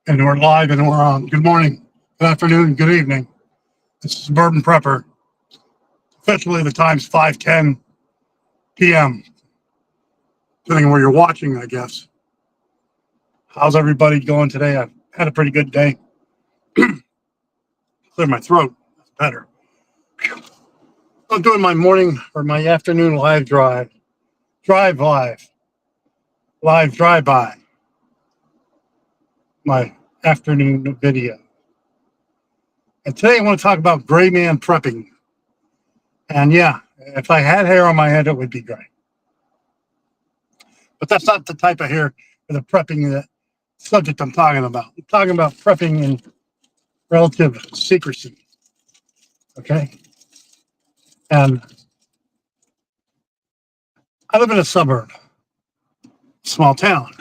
And we're live and we're on. Good morning, good afternoon, good evening. This is Bourbon Prepper. Officially, the time's 5:10 p.m. Depending on where you're watching, I guess. How's everybody going today? I've had a pretty good day. Clear my throat. That's better. I'm doing my morning or my afternoon live drive. Drive live. Live drive-by. My afternoon video. And today I want to talk about gray man prepping. And yeah, if I had hair on my head, it would be gray. But that's not the type of hair for the prepping that subject I'm talking about. I'm talking about prepping in relative secrecy. Okay. And I live in a suburb, small town.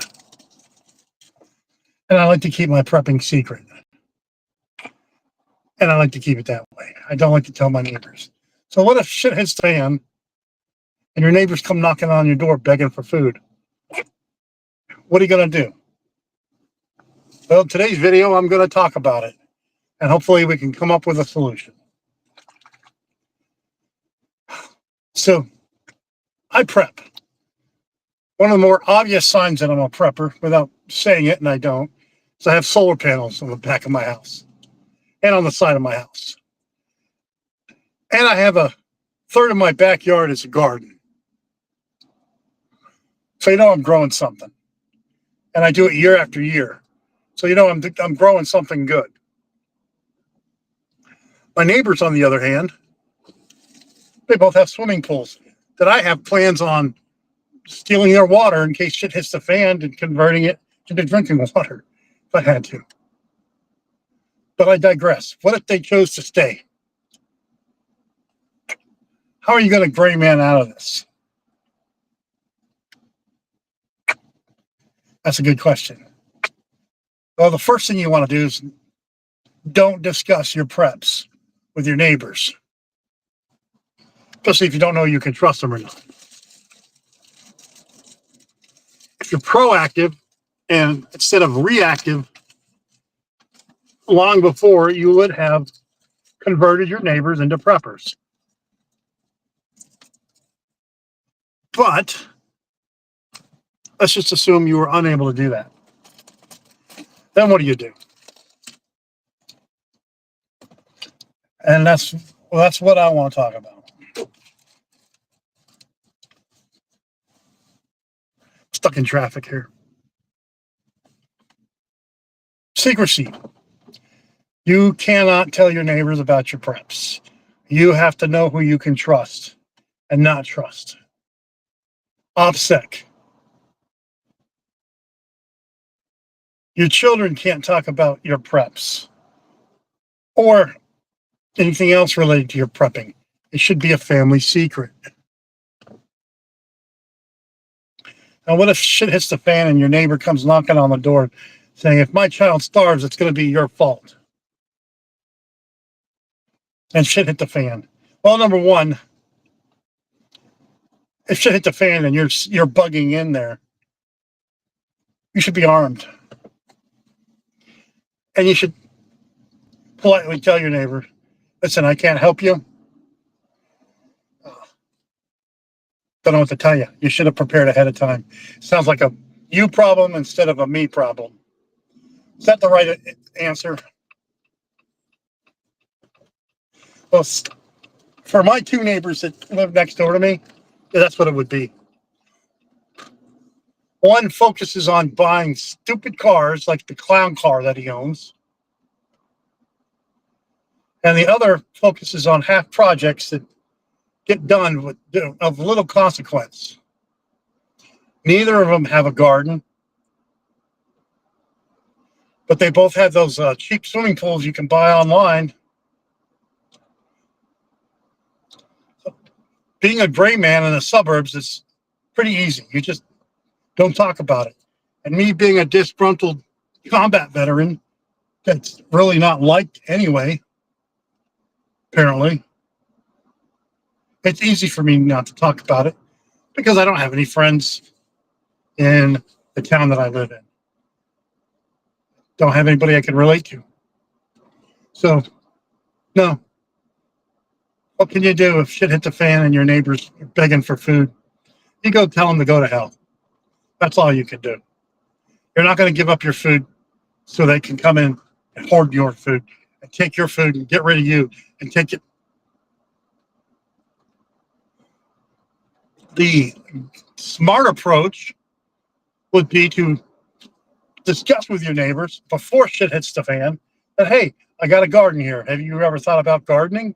And I like to keep my prepping secret. And I like to keep it that way. I don't like to tell my neighbors. So what if shit hits the fan and your neighbors come knocking on your door begging for food? What are you going to do? Well, today's video, I'm going to talk about it. And hopefully we can come up with a solution. So I prep. One of the more obvious signs that I'm a prepper, without saying it, and I don't, is I have solar panels on the back of my house and on the side of my house. And I have a third of my backyard is a garden. So you know I'm growing something. And I do it year after year. So you know I'm growing something good. My neighbors, on the other hand, they both have swimming pools that I have plans on stealing their water in case shit hits the fan and converting it into drinking water if I had to. But I digress. What if they chose to stay? How are you going to gray man out of this? That's a good question. Well, the first thing you want to do is don't discuss your preps with your neighbors, especially if you don't know you can trust them or not. If you're proactive and instead of reactive, long before you would have converted your neighbors into preppers. But let's just assume you were unable to do that. Then what do? And that's what I want to talk about. Stuck in traffic here. Secrecy. You cannot tell your neighbors about your preps. You have to know who you can trust and not trust. OPSEC. Your children can't talk about your preps or anything else related to your prepping. It should be a family secret. Now, what if shit hits the fan and your neighbor comes knocking on the door saying, if my child starves, it's going to be your fault? And shit hit the fan. Well, number one, if shit hit the fan and you're bugging in there, you should be armed. And you should politely tell your neighbor, listen, I can't help you. Don't know what to tell you. You should have prepared ahead of time. Sounds like a you problem instead of a me problem. Is that the right answer? Well, for my two neighbors that live next door to me, that's what it would be. One focuses on buying stupid cars like the clown car that he owns. And the other focuses on half projects that get done of little consequence. Neither of them have a garden, but they both have those cheap swimming pools you can buy online. Being a gray man in the suburbs is pretty easy. You just don't talk about it. And me being a disgruntled combat veteran that's really not liked anyway, apparently, it's easy for me not to talk about it because I don't have any friends in the town that I live in. Don't have anybody I can relate to. So, no. What can you do if shit hit the fan and your neighbor's begging for food? You go tell them to go to hell. That's all you can do. You're not going to give up your food so they can come in and hoard your food and take your food and get rid of you and take it. The smart approach would be to discuss with your neighbors before shit hits the fan that, hey, I got a garden here. Have you ever thought about gardening?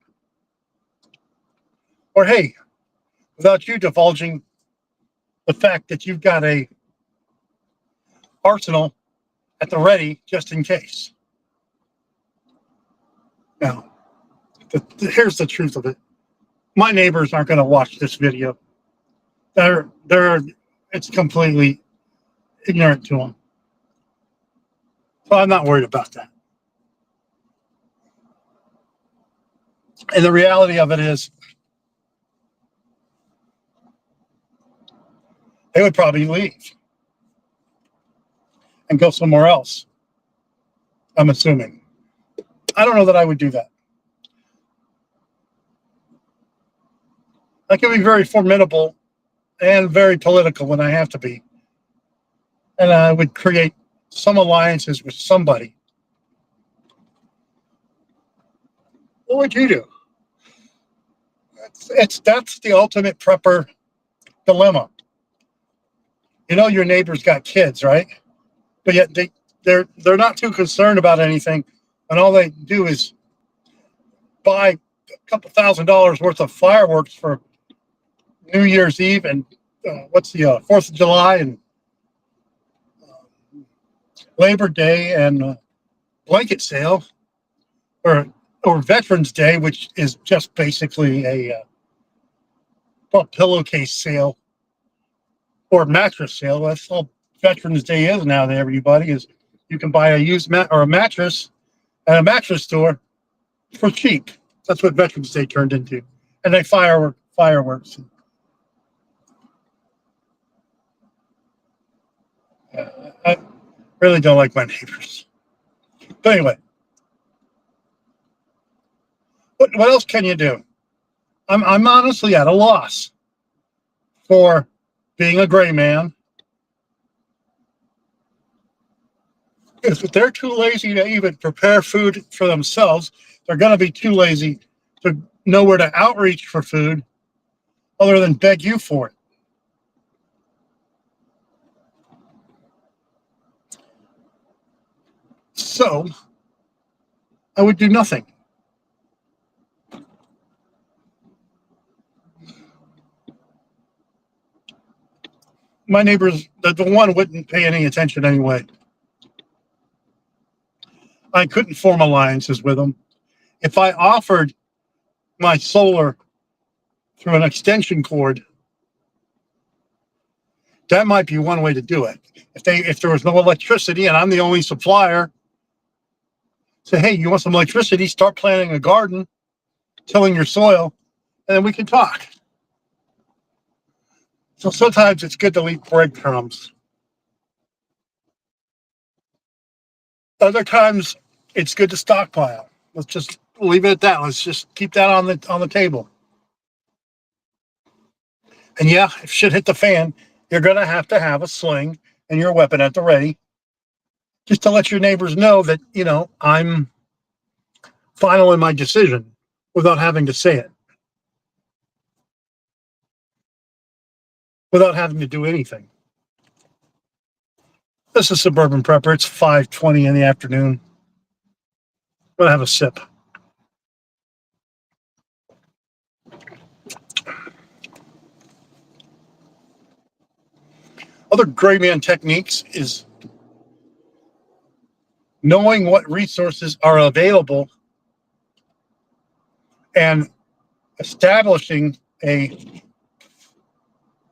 Or, hey, without you divulging the fact that you've got a arsenal at the ready just in case. Now, here's the truth of it. My neighbors aren't going to watch this video. It's completely ignorant to them. So I'm not worried about that. And the reality of it is, they would probably leave and go somewhere else. I'm assuming. I don't know that I would do that. I can be very formidable and very political when I have to be. And I would create some alliances with somebody. What would you do? That's the ultimate prepper dilemma. You know your neighbor's got kids, right? But yet they're not too concerned about anything, and all they do is buy a couple $1,000s worth of fireworks for New Year's Eve and what's the 4th of July and Labor Day and blanket sale or Veterans Day, which is just basically a pillowcase sale or mattress sale. That's all Veterans Day is now. That everybody is, you can buy a used or a mattress at a mattress store for cheap. That's what Veterans Day turned into, and they fireworks. I really don't like my neighbors. But anyway, what else can you do? I'm honestly at a loss for being a gray man. If they're too lazy to even prepare food for themselves, they're going to be too lazy to know where to outreach for food other than beg you for it. So I would do nothing. My neighbors, the one wouldn't pay any attention anyway. I couldn't form alliances with them. If I offered my solar through an extension cord, that might be one way to do it. If there was no electricity and I'm the only supplier, say, hey, you want some electricity? Start planting a garden, tilling your soil, and then we can talk. So sometimes it's good to leave breadcrumbs. Other times it's good to stockpile. Let's just leave it at that. Let's just keep that on the table. And yeah, if shit hit the fan, you're going to have a sling and your weapon at the ready, just to let your neighbors know that, I'm final in my decision without having to say it, without having to do anything. This is Suburban Prepper. It's 5:20 in the afternoon. I'm going to have a sip. Other gray man techniques is knowing what resources are available and establishing a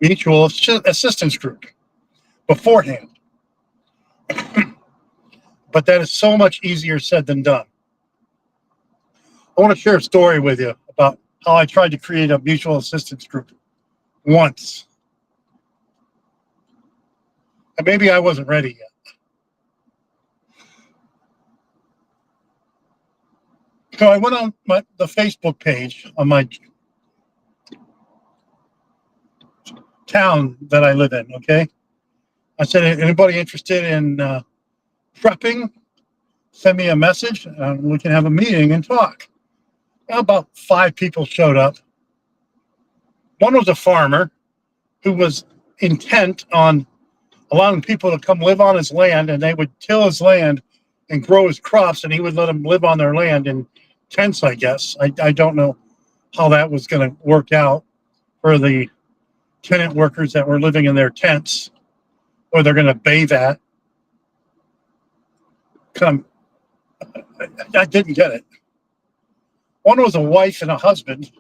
mutual assistance group beforehand. But that is so much easier said than done. I want to share a story with you about how I tried to create a mutual assistance group once. And maybe I wasn't ready yet. So I went on the Facebook page on my town that I live in. Okay, I said, anybody interested in prepping? Send me a message, and we can have a meeting and talk. About 5 people showed up. One was a farmer who was intent on allowing people to come live on his land, and they would till his land and grow his crops, and he would let them live on their land in tents, I guess. I don't know how that was going to work out for the tenant workers that were living in their tents, or they're going to bathe at. I didn't get it. One was a wife and a husband,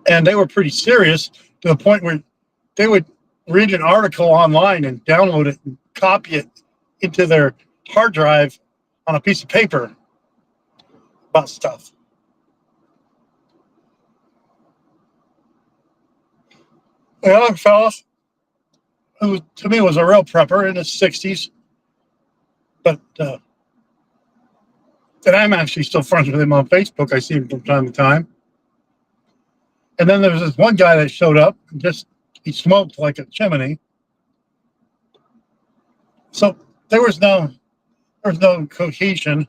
and they were pretty serious to the point where they would read an article online and download it and copy it into their hard drive on a piece of paper about stuff. The other fellow, who to me was a real prepper in his 60s, but and I'm actually still friends with him on Facebook. I see him from time to time. And then there was this one guy that showed up and he smoked like a chimney. So there was no cohesion.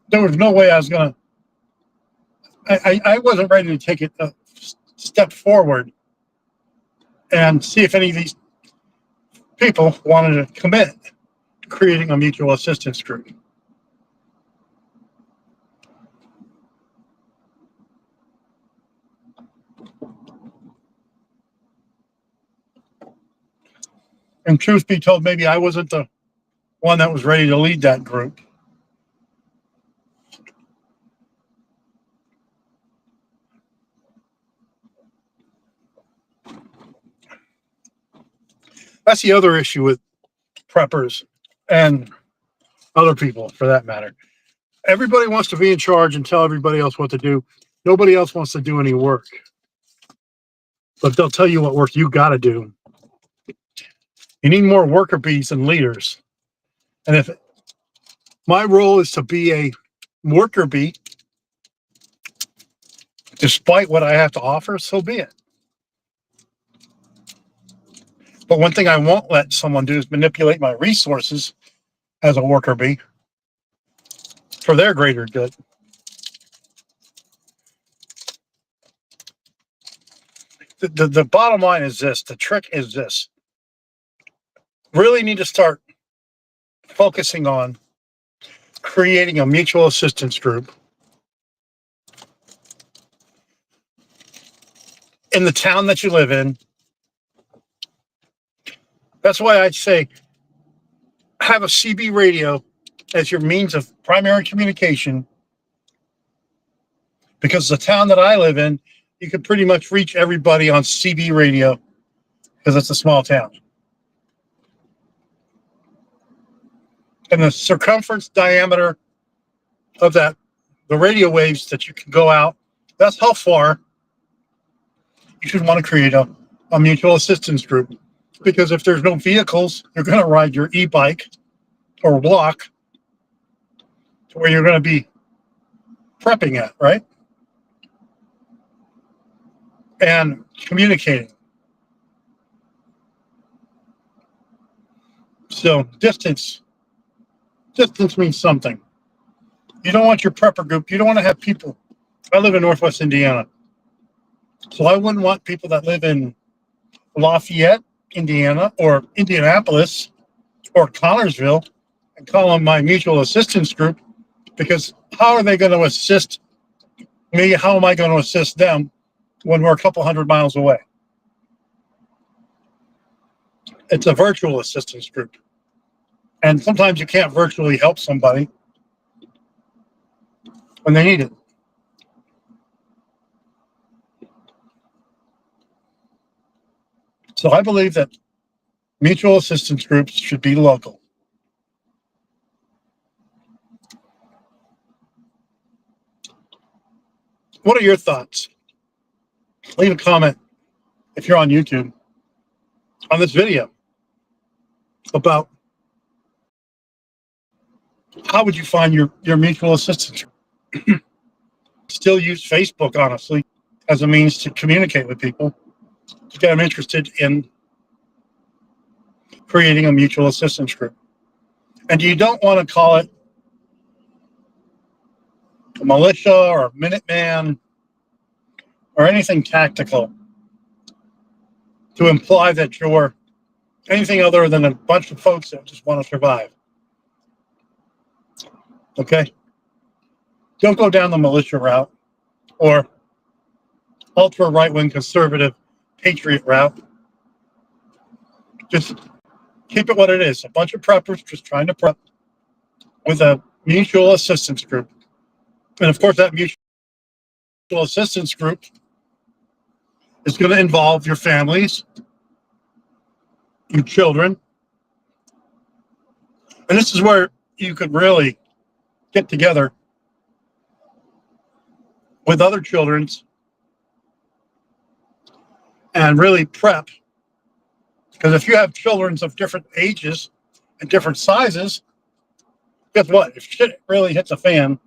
There was no way I was gonna. I wasn't ready to take it a step forward and see if any of these people wanted to commit to creating a mutual assistance group. And truth be told, maybe I wasn't the one that was ready to lead that group. That's the other issue with preppers and other people, for that matter. Everybody wants to be in charge and tell everybody else what to do. Nobody else wants to do any work. But they'll tell you what work you got to do. You need more worker bees than leaders. And if my role is to be a worker bee, despite what I have to offer, so be it. But one thing I won't let someone do is manipulate my resources as a worker bee for their greater good. The bottom line is this. The trick is this. Really need to start focusing on creating a mutual assistance group in the town that you live in. That's why I'd say have a CB radio as your means of primary communication, because the town that I live in, you can pretty much reach everybody on CB radio because it's a small town. And the circumference diameter of the radio waves that you can go out, that's how far you should want to create a mutual assistance group. Because if there's no vehicles, you're going to ride your e-bike or walk to where you're going to be prepping at, right? And communicating. So distance means something. You don't want your prepper group. You don't want to have people. I live in Northwest Indiana. So I wouldn't want people that live in Lafayette, Indiana, or Indianapolis, or Connorsville and call them my mutual assistance group, because how are they going to assist me? How am I going to assist them when we're a couple hundred miles away? It's a virtual assistance group. And sometimes you can't virtually help somebody when they need it. So I believe that mutual assistance groups should be local. What are your thoughts? Leave a comment if you're on YouTube on this video about How would you find your mutual assistance? Still use Facebook, honestly, as a means to communicate with people to get them interested in creating a mutual assistance group. And you don't want to call it a militia or a Minuteman or anything tactical to imply that you're anything other than a bunch of folks that just want to survive. Okay? Don't go down the militia route or ultra right wing conservative patriot route. Just keep it what it is, a bunch of preppers just trying to prep with a mutual assistance group. And of course, that mutual assistance group is going to involve your families, your children. And this is where you could really get together with other children's and really prep. Because if you have children of different ages and different sizes, guess what? If shit really hits a fan,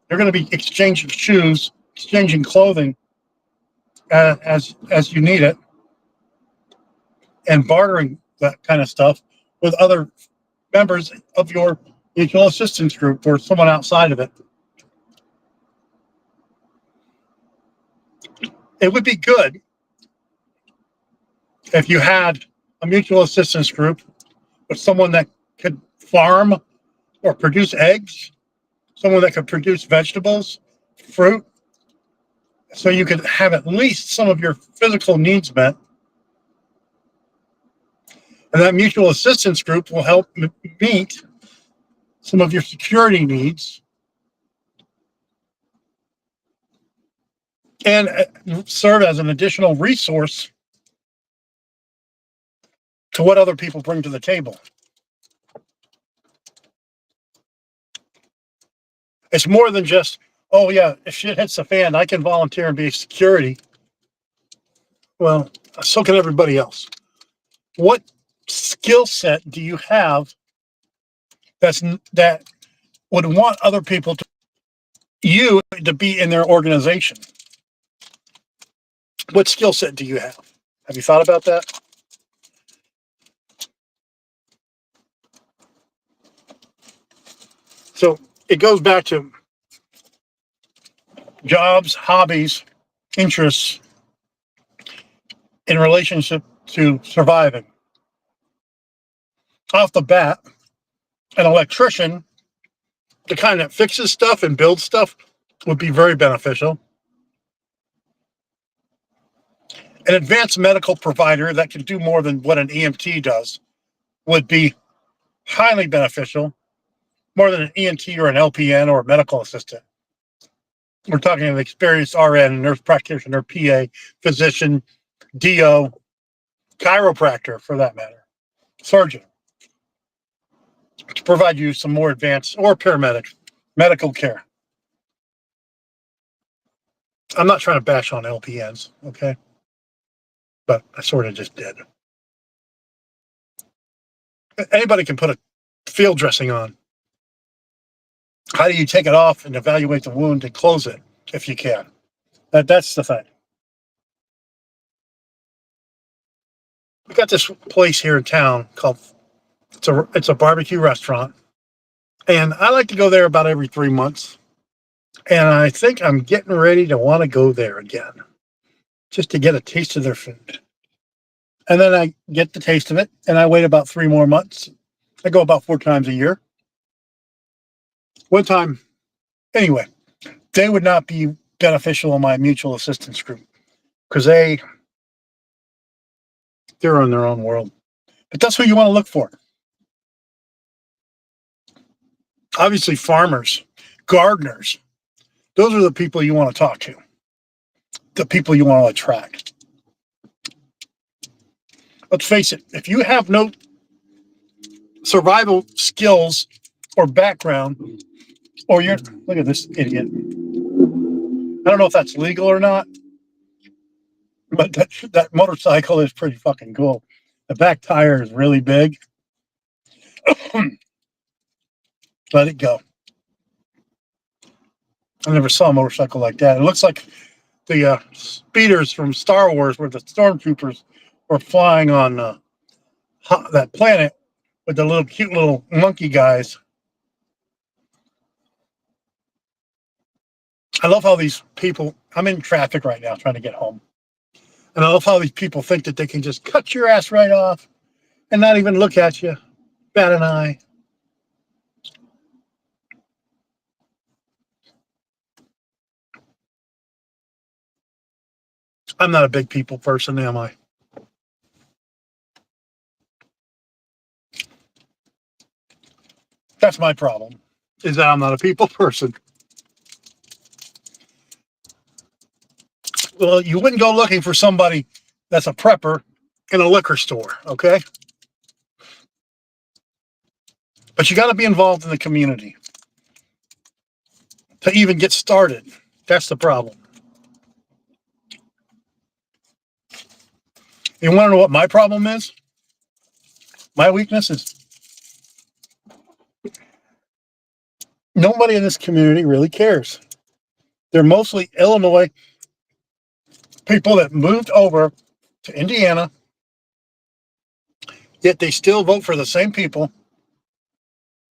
they're going to be exchanging shoes, exchanging clothing as you need it, and bartering that kind of stuff with other members of your mutual assistance group or someone outside of it. It would be good if you had a mutual assistance group with someone that could farm or produce eggs, someone that could produce vegetables, fruit, so you could have at least some of your physical needs met. And that mutual assistance group will help meet some of your security needs and serve as an additional resource to what other people bring to the table. It's more than just, oh yeah, if shit hits the fan, I can volunteer and be security. Well, so can everybody else. What skill set do you have that would want other people to be in their organization? What skill set do you have? Have you thought about that? So it goes back to jobs, hobbies, interests in relationship to surviving. Off the bat, an electrician, the kind that fixes stuff and builds stuff, would be very beneficial. An advanced medical provider that can do more than what an EMT does would be highly beneficial, more than an EMT or an LPN or a medical assistant. We're talking an experienced RN, nurse practitioner, PA, physician, DO, chiropractor for that matter, surgeon, to provide you some more advanced, or paramedic, medical care. I'm not trying to bash on LPNs, okay? But I sort of just did. Anybody can put a field dressing on. How do you take it off and evaluate the wound and close it if you can? That's the thing. We got this place here in town called it's a barbecue restaurant, and I like to go there about every 3 months. And I think I'm getting ready to want to go there again, just to get a taste of their food. And then I get the taste of it, and I wait about 3 more months. I go about 4 times a year. One time, anyway, they would not be beneficial in my mutual assistance group because they're in their own world. But that's who you want to look for. Obviously, farmers, gardeners, those are the people you want to talk to, the people you want to attract. Let's face it, if you have no survival skills or background, or you're, look at this idiot. I don't know if that's legal or not, but that motorcycle is pretty fucking cool. The back tire is really big. Let it go. I never saw a motorcycle like that. It looks like the speeders from Star Wars, where the stormtroopers were flying on that planet with the little cute little monkey guys. I love how these people. I'm in traffic right now, trying to get home, and I love how these people think that they can just cut your ass right off and not even look at you, bat an eye. I'm not a big people person, am I? That's my problem, is that I'm not a people person. Well, you wouldn't go looking for somebody that's a prepper in a liquor store, okay? But you got to be involved in the community to even get started. That's the problem. You want to know what my problem is? My weakness is nobody in this community really cares. They're mostly Illinois people that moved over to Indiana, yet they still vote for the same people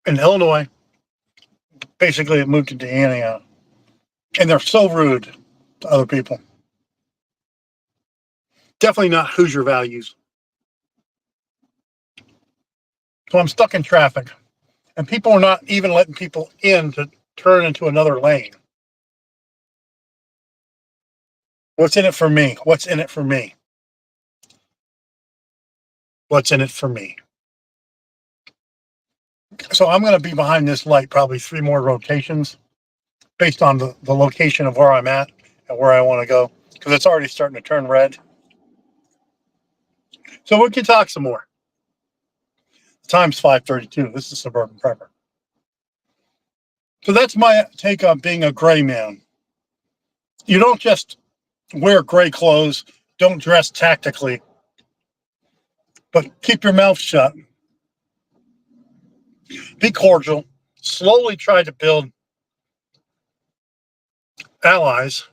in Illinois, basically that moved to Indiana. And they're so rude to other people. Definitely not Hoosier values. So I'm stuck in traffic, and people are not even letting people in to turn into another lane. What's in it for me? What's in it for me? What's in it for me? So I'm going to be behind this light probably 3 more rotations based on the location of where I'm at and where I want to go, because it's already starting to turn red. So we can talk some more. The time's 5:32. This is Suburban Prepper. So that's my take on being a gray man. You don't just wear gray clothes, don't dress tactically, but keep your mouth shut. Be cordial. Slowly try to build allies.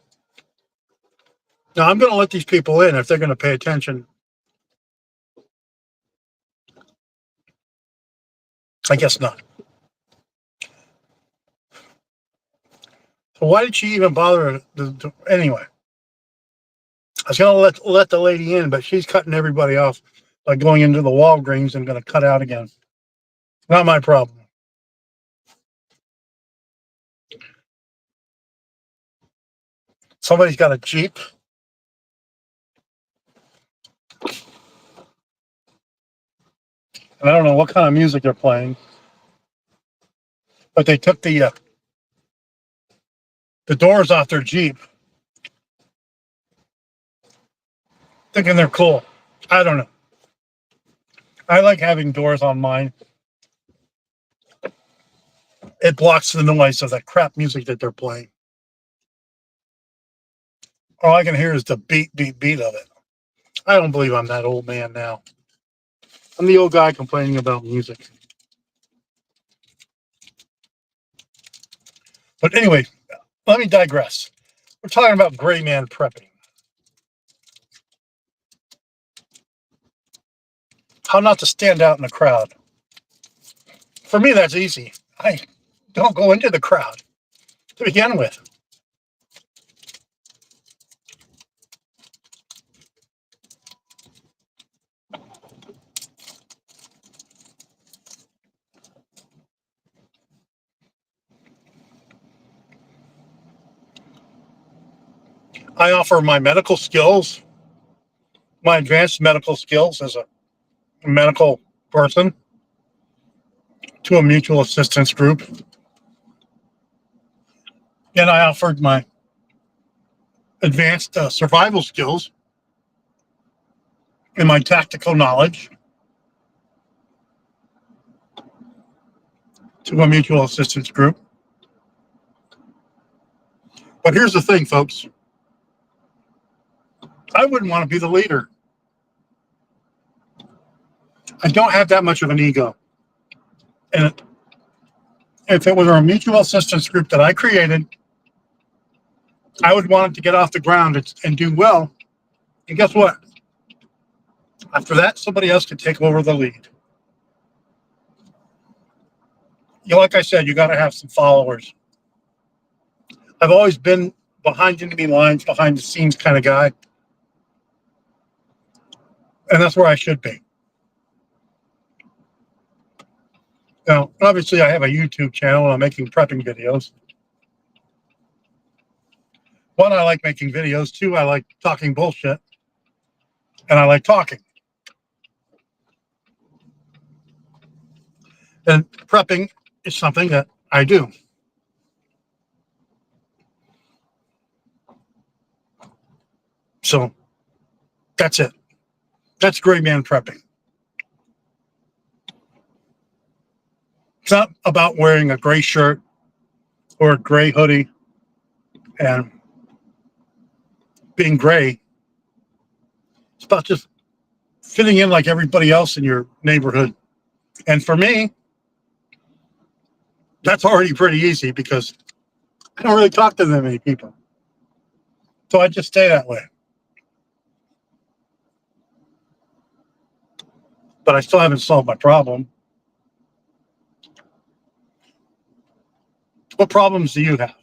Now, I'm going to let these people in if they're going to pay attention. I guess not. So why did she even bother anyway? I was going to let the lady in, but she's cutting everybody off by going into the Walgreens and going to cut out again. Not my problem. Somebody's got a Jeep. And I don't know what kind of music they're playing, but they took the doors off their Jeep, thinking they're cool. I don't know. I like having doors on mine. It blocks the noise of that crap music that they're playing. All I can hear is the beat, beat, beat of it. I don't believe I'm that old man now. I'm the old guy complaining about music. But anyway, let me digress. We're talking about gray man prepping. How not to stand out in a crowd. For me, that's easy. I don't go into the crowd to begin with. I offer my medical skills, my advanced medical skills as a medical person to a mutual assistance group. And I offered my advanced survival skills and my tactical knowledge to a mutual assistance group. But here's the thing, folks. I wouldn't want to be the leader. I don't have that much of an ego. And if it was a mutual assistance group that I created, I would want it to get off the ground and do well. And guess what? After that, somebody else could take over the lead. Like I said, you got to have some followers. I've always been behind enemy lines, behind the scenes kind of guy. And that's where I should be. Now, obviously, I have a YouTube channel and I'm making prepping videos. One, I like making videos. Two, I like talking bullshit. And I like talking. And prepping is something that I do. So that's it. That's gray man prepping. It's not about wearing a gray shirt or a gray hoodie and being gray. It's about just fitting in like everybody else in your neighborhood. And for me, that's already pretty easy because I don't really talk to that many people. So I just stay that way. But I still haven't solved my problem. What problems do you have?